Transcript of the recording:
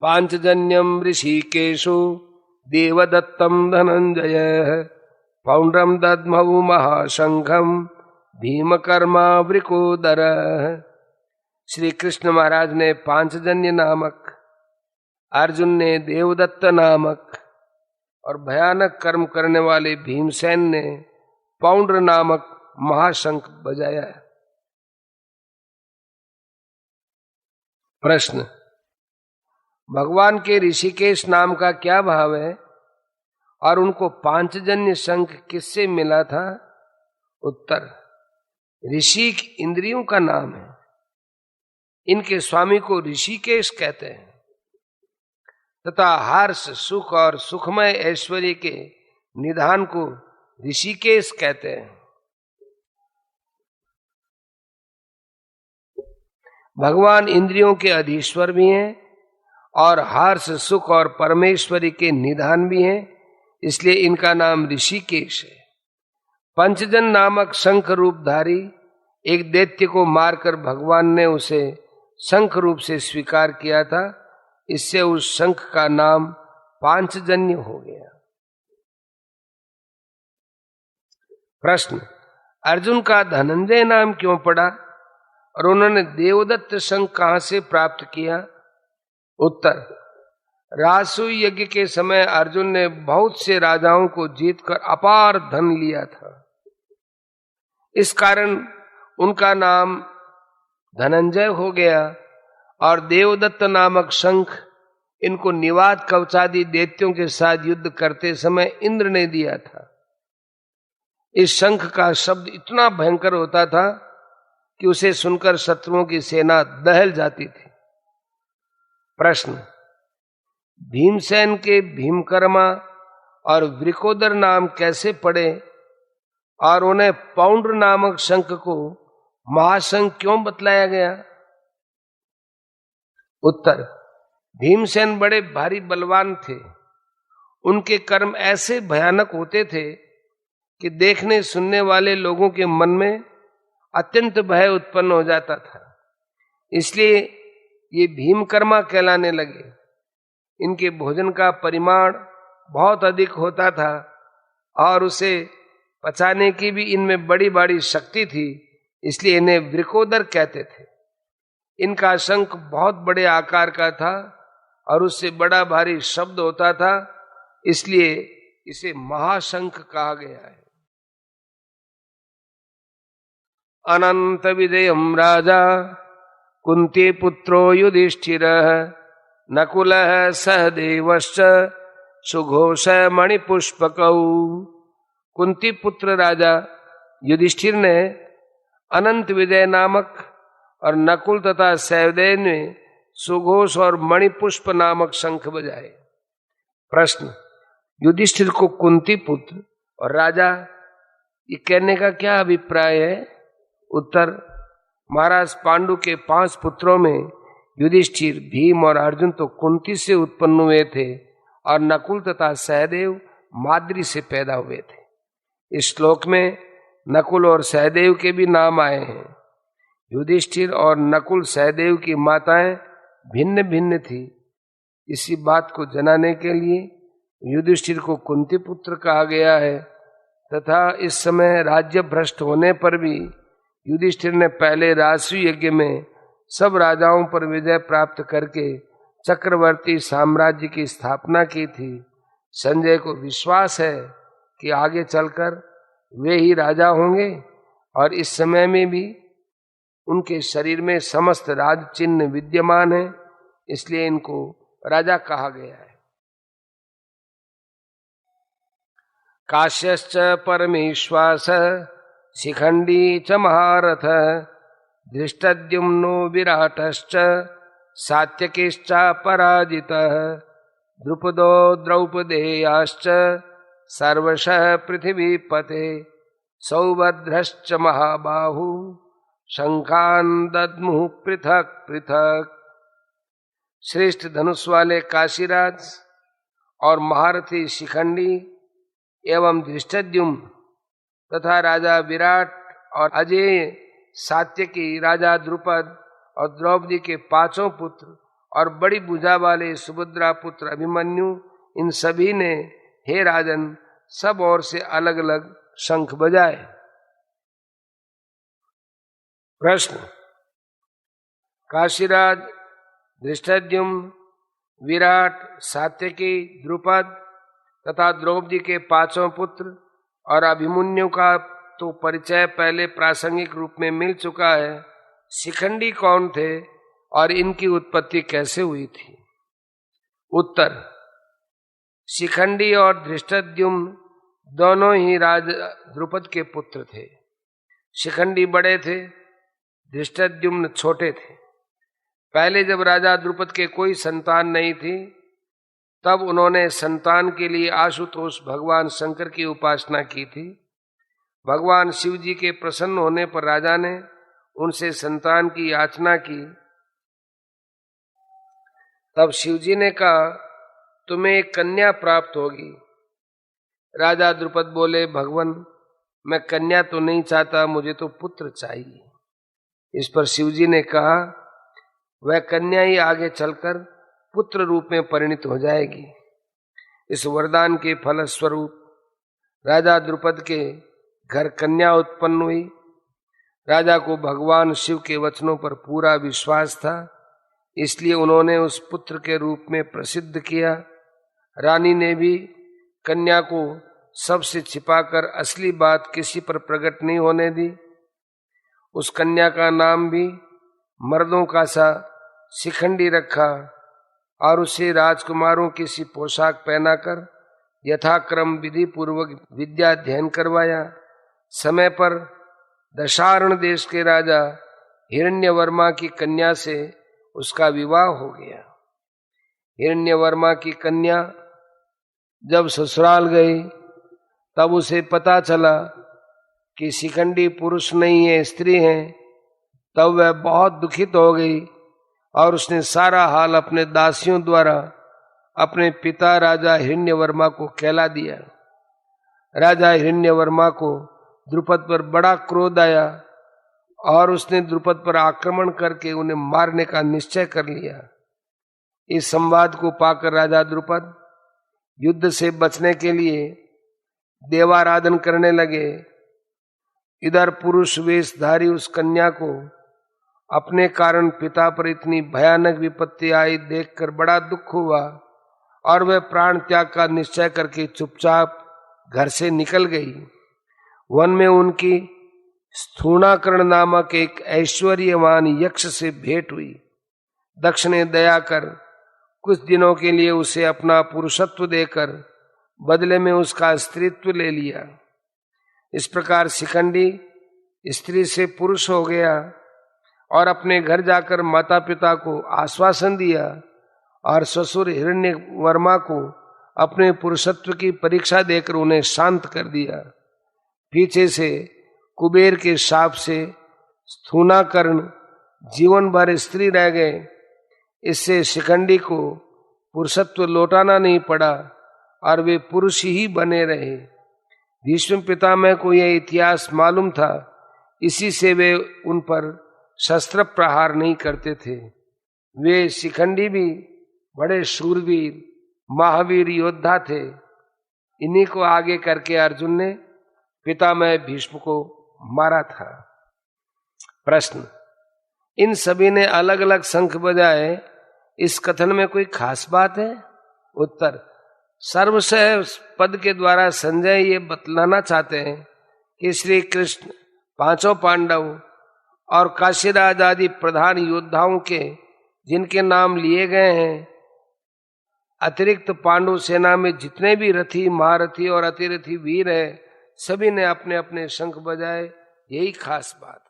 पांचजन्यम ऋषिकेशु देवदत्तम धनंजय पौंड्रम दद्मौ महाशंखम भीमकर्मा वृकोदर। श्री कृष्ण महाराज ने पांचजन्य नामक, अर्जुन ने देवदत्त नामक और भयानक कर्म करने वाले भीमसेन ने पौंड्र नामक महाशंख बजाया। प्रश्न, भगवान के ऋषिकेश नाम का क्या भाव है और उनको पांचजन्य शंख किससे मिला था? उत्तर, ऋषि इंद्रियों का नाम है। इनके स्वामी को ऋषिकेश कहते हैं तथा हर्ष, सुख और सुखमय ऐश्वर्य के निधान को ऋषिकेश कहते हैं। भगवान इंद्रियों के अधीश्वर भी हैं और हर्ष, सुख और परमेश्वरी के निधान भी हैं, इसलिए इनका नाम ऋषिकेश है। पंचजन नामक शंख रूपधारी एक दैत्य को मारकर भगवान ने उसे शंख रूप से स्वीकार किया था, इससे उस शंख का नाम पांचजन्य हो गया। प्रश्न, अर्जुन का धनंजय नाम क्यों पड़ा और उन्होंने देवदत्त शंख कहां से प्राप्त किया? उत्तर, राजसूय यज्ञ के समय अर्जुन ने बहुत से राजाओं को जीतकर अपार धन लिया था। इस कारण उनका नाम धनंजय हो गया और देवदत्त नामक शंख इनको निवात कवचादि दैत्यों के साथ युद्ध करते समय इंद्र ने दिया था। इस शंख का शब्द इतना भयंकर होता था कि उसे सुनकर शत्रुओं की सेना दहल जाती थी। प्रश्न, भीमसेन के भीमकर्मा और वृकोदर नाम कैसे पड़े और उन्हें पौंड्र नामक शंख को महाशंख क्यों बतलाया गया? उत्तर, भीमसेन बड़े भारी बलवान थे। उनके कर्म ऐसे भयानक होते थे कि देखने सुनने वाले लोगों के मन में अत्यंत भय उत्पन्न हो जाता था, इसलिए ये भीमकर्मा कहलाने लगे। इनके भोजन का परिमाण बहुत अधिक होता था और उसे पचाने की भी इनमें बड़ी बड़ी शक्ति थी, इसलिए इन्हें वृकोदर कहते थे। इनका शंख बहुत बड़े आकार का था और उससे बड़ा भारी शब्द होता था, इसलिए इसे महाशंख कहा गया है। अनंत विजयम राजा कुंती पुत्रो युधिष्ठिर नकुल सहदेवश्च सुघोष मणिपुष्पकौ। कुंती पुत्र राजा युधिष्ठिर ने अनंत विजय नामक और नकुल तथा सहदेव ने सुघोष और मणिपुष्प नामक शंख बजाए। प्रश्न, युधिष्ठिर को कुंती पुत्र और राजा ये कहने का क्या अभिप्राय है? उत्तर, महाराज पांडु के 5 पुत्रों में युधिष्ठिर, भीम और अर्जुन तो कुंती से उत्पन्न हुए थे और नकुल तथा सहदेव माद्री से पैदा हुए थे। इस श्लोक में नकुल और सहदेव के भी नाम आए हैं। युधिष्ठिर और नकुल सहदेव की माताएं भिन्न भिन्न थी। इसी बात को जनाने के लिए युधिष्ठिर को कुंती पुत्र कहा गया है तथा इस समय राज्य भ्रष्ट होने पर भी युधिष्ठिर ने पहले राजसूय यज्ञ में सब राजाओं पर विजय प्राप्त करके चक्रवर्ती साम्राज्य की स्थापना की थी। संजय को विश्वास है कि आगे चलकर वे ही राजा होंगे और इस समय में भी उनके शरीर में समस्त राज चिन्ह विद्यमान है, इसलिए इनको राजा कहा गया है। काश्यश्च परमेश्वास शिखंडी च महारथ धृष्टद्युम्नो विराटश्च सात्यकिश्च पराजितः द्रुपदो द्रौपदेयाश्च सर्वशः पृथिवीपते सौभद्रश्च महाबाहु शंखान् दद्मुः पृथक पृथक। श्रेष्ठ धनुष वाले काशीराज और महारथी शिखंडी एवं धृष्टद्युम्न तथा राजा विराट और अजेय सात्यकी, राजा द्रुपद और द्रौपदी के 5 पुत्र और बड़ी भुजा वाले सुभद्रा पुत्र अभिमन्यु, इन सभी ने हे राजन सब ओर से अलग अलग शंख बजाए। प्रश्न, काशीराज, धृष्टद्युम्न, विराट, सात्यकी, द्रुपद तथा द्रौपदी के 5 पुत्र और अभिमन्यु का तो परिचय पहले प्रासंगिक रूप में मिल चुका है। शिखंडी कौन थे और इनकी उत्पत्ति कैसे हुई थी? उत्तर, शिखंडी और धृष्टद्युम्न दोनों ही राजा द्रुपद के पुत्र थे। शिखंडी बड़े थे, धृष्टद्युम्न छोटे थे। पहले जब राजा द्रुपद के कोई संतान नहीं थी, तब उन्होंने संतान के लिए आशुतोष भगवान शंकर की उपासना की थी। भगवान शिव जी के प्रसन्न होने पर राजा ने उनसे संतान की याचना की। तब शिव जी ने कहा, तुम्हें एक कन्या प्राप्त होगी। राजा द्रुपद बोले, भगवान मैं कन्या तो नहीं चाहता, मुझे तो पुत्र चाहिए। इस पर शिव जी ने कहा, वह कन्या ही आगे चलकर पुत्र रूप में परिणित हो जाएगी। इस वरदान के फलस्वरूप राजा द्रुपद के घर कन्या उत्पन्न हुई। राजा को भगवान शिव के वचनों पर पूरा विश्वास था, इसलिए उन्होंने उस पुत्र के रूप में प्रसिद्ध किया। रानी ने भी कन्या को सबसे छिपाकर असली बात किसी पर प्रकट नहीं होने दी। उस कन्या का नाम भी मर्दों का सा शिखंडी रखा और उसे राजकुमारों की सी पोशाक पहनाकर यथाक्रम विधि पूर्वक विद्या अध्ययन करवाया। समय पर दशारण देश के राजा हिरण्यवर्मा की कन्या से उसका विवाह हो गया। हिरण्यवर्मा की कन्या जब ससुराल गई, तब उसे पता चला कि शिखंडी पुरुष नहीं है, स्त्री है। तब वह बहुत दुखित हो गई और उसने सारा हाल अपने दासियों द्वारा अपने पिता राजा हिरण्यवर्मा को कहला दिया। राजा हिरण्यवर्मा को द्रुपद पर बड़ा क्रोध आया और उसने द्रुपद पर आक्रमण करके उन्हें मारने का निश्चय कर लिया। इस संवाद को पाकर राजा द्रुपद युद्ध से बचने के लिए देवाराधन करने लगे। इधर पुरुष वेशधारी उस कन्या को अपने कारण पिता पर इतनी भयानक विपत्ति आई देखकर बड़ा दुख हुआ और वह प्राण त्याग का निश्चय करके चुपचाप घर से निकल गई। वन में उनकी स्थूणाकरण नामक एक ऐश्वर्यवान यक्ष से भेंट हुई। दक्ष ने दया कर कुछ दिनों के लिए उसे अपना पुरुषत्व देकर बदले में उसका स्त्रीत्व ले लिया। इस प्रकार शिखंडी स्त्री से पुरुष हो गया और अपने घर जाकर माता पिता को आश्वासन दिया और ससुर हिरण्यवर्मा को अपने पुरुषत्व की परीक्षा देकर उन्हें शांत कर दिया। पीछे से कुबेर के शाप से स्थूणाकरण जीवन भर स्त्री रह गए। इससे शिखंडी को पुरुषत्व लौटाना नहीं पड़ा और वे पुरुष ही बने रहे। भीष्म पितामह को यह इतिहास मालूम था, इसी से वे उन पर शस्त्र प्रहार नहीं करते थे। वे शिखंडी भी बड़े शूरवीर महावीर योद्धा थे। इन्हीं को आगे करके अर्जुन ने पितामह भीष्म को मारा था। प्रश्न, इन सभी ने अलग अलग शंख बजाए, इस कथन में कोई खास बात है? उत्तर, सर्वशः पद के द्वारा संजय ये बतलाना चाहते हैं कि श्री कृष्ण 5 पांडव और काशीराज आदि प्रधान योद्धाओं के जिनके नाम लिए गए हैं, अतिरिक्त पांडु सेना में जितने भी रथी महारथी और अतिरथी वीर हैं, सभी ने अपने अपने शंख बजाए। यही खास बात है।